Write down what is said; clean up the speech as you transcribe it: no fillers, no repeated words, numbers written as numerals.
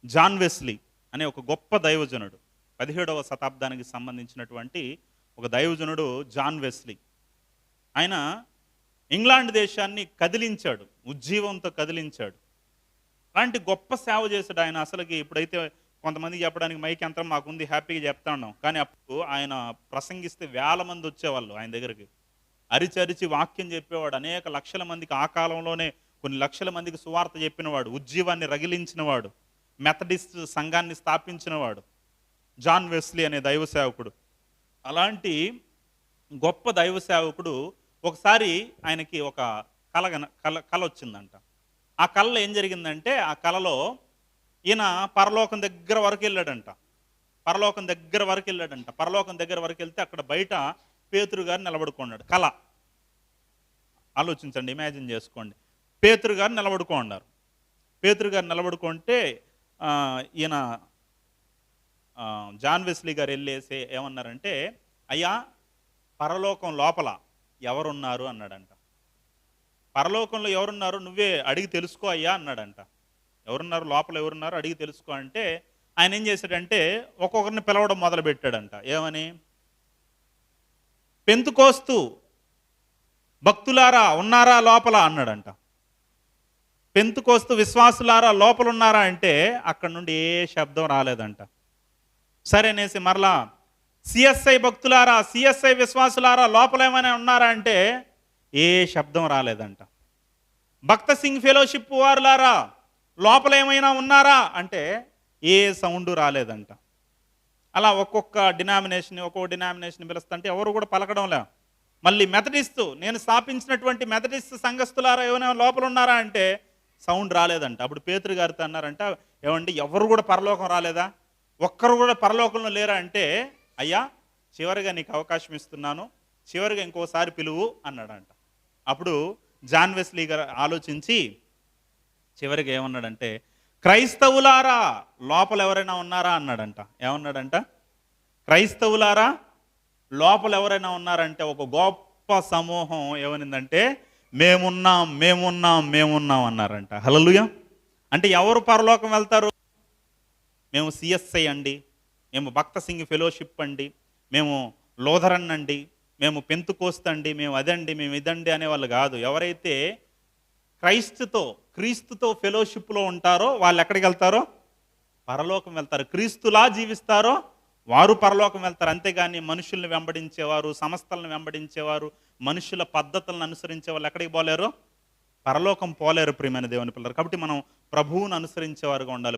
John Wesley అనే ఒక గొప్ప దైవజనుడు, 17వ శతాబ్దానికి సంబంధించినటువంటి ఒక దైవజనుడు జాన్ వెస్లీ. ఆయన ఇంగ్లాండ్ దేశాన్ని కదిలించాడు, ఉజ్జీవంతో కదిలించాడు. అలాంటి గొప్ప సేవ చేశాడు ఆయన. అసలుకి ఇప్పుడైతే కొంతమందికి చెప్పడానికి మైక్ యంత్రం మాకుంది, హ్యాపీగా చెప్తా ఉన్నాం. కానీ అప్పుడు ఆయన ప్రసంగిస్తే వేల మంది వచ్చేవాళ్ళు ఆయన దగ్గరికి. అరిచి వాక్యం చెప్పేవాడు. అనేక లక్షల మందికి, ఆ కాలంలోనే కొన్ని లక్షల మందికి సువార్త చెప్పినవాడు, ఉజ్జీవాన్ని రగిలించినవాడు, మెథడిస్ట్ సంఘాన్ని స్థాపించినవాడు జాన్ వెస్లీ అనే దైవ సేవకుడు. అలాంటి గొప్ప దైవ సేవకుడు ఒకసారి ఆయనకి ఒక కళ వచ్చిందంట. ఆ కళలో ఏం జరిగిందంటే, ఆ కళలో ఈయన పరలోకం దగ్గర వరకు వెళ్ళాడంట. పరలోకం దగ్గర వరకు వెళ్తే అక్కడ బయట పేతురు గారు నిలబడుకున్నాడు. కళ ఆలోచించండి, ఇమాజిన్ చేసుకోండి. పేతురు గారు నిలబడుకున్నారు. పేతురు గారు నిలబడుకుంటే ఈయన జాన్ వెస్లీ గారు వెళ్ళేసి ఏమన్నారంటే, అయ్యా పరలోకం లోపల ఎవరున్నారు అన్నాడంట. పరలోకంలో ఎవరున్నారు నువ్వే అడిగి తెలుసుకో అయ్యా అన్నాడంట. ఎవరున్నారు లోపల, ఎవరున్నారు అడిగి తెలుసుకో అంటే ఆయన ఏం చేశాడంటే ఒక్కొక్కరిని పిలవడం మొదలు పెట్టాడంట. ఏమని? పెంతుకోస్తు భక్తులారా ఉన్నారా లోపల అన్నాడంట. పెంతుకోస్తు విశ్వాసులారా లోపల ఉన్నారా అంటే అక్కడ నుండి ఏ శబ్దం రాలేదంట. సరే అనేసి మరలా సిఎస్ఐ భక్తులారా, సిఎస్ఐ విశ్వాసులారా లోపల ఏమైనా ఉన్నారా అంటే ఏ శబ్దం రాలేదంట. భక్త సింగ్ ఫెలోషిప్ వారులారా లోపల ఏమైనా ఉన్నారా అంటే ఏ సౌండ్ రాలేదంట. అలా ఒక్కొక్క డినామినేషన్ పిలుస్తుంటే ఎవరు కూడా పలకడంలే. మళ్ళీ మెథడిస్ట్, నేను స్థాపించినటువంటి మెథడిస్ట్ సంఘస్థులారా ఏమైనా లోపల ఉన్నారా అంటే సౌండ్ రాలేదంట. అప్పుడు పేతురు గారితో అన్నారంట, ఏమండి ఎవరు కూడా పరలోకం రాలేదా, ఒక్కరు కూడా పరలోకంలో లేరా అంటే, అయ్యా చివరిగా నీకు అవకాశం ఇస్తున్నాను, చివరిగా ఇంకోసారి పిలువు అన్నాడంట. అప్పుడు జాన్ వెస్లీ గారు ఆలోచించి చివరిగా ఏమన్నాడంటే, క్రైస్తవులారా లోపల ఎవరైనా ఉన్నారా అన్నాడంట. ఏమన్నాడంట? క్రైస్తవులారా లోపల ఎవరైనా ఉన్నారంటే ఒక గొప్ప సమూహం ఏమనిందంటే, మేమున్నాం అన్నారంట. హల్లెలూయా. అంటే ఎవరు పరలోకం వెళ్తారు? మేము సిఎస్ఐ అండి, మేము భక్త సింగ్ ఫెలోషిప్ అండి, మేము లోథరన్ అండి, మేము పెంతుకోస్తు అండి, మేము అదండి, మేము ఇదండి అనేవాళ్ళు కాదు. ఎవరైతే క్రీస్తుతో ఫెలోషిప్లో ఉంటారో వాళ్ళు ఎక్కడికి వెళ్తారో? పరలోకం వెళ్తారు. క్రీస్తులా జీవిస్తారో వారు పరలోకం వెళ్తారు. అంతేగాని మనుషుల్ని వెంబడించేవారు, సంస్థలను వెంబడించేవారు, మనుషుల పద్ధతులను అనుసరించే వాళ్ళు ఎక్కడికి పోలేరు? పరలోకం పోలేరు ప్రియమైన దేవుని పిల్లలు. కాబట్టి మనం ప్రభువును అనుసరించేవారుగా ఉండాలి.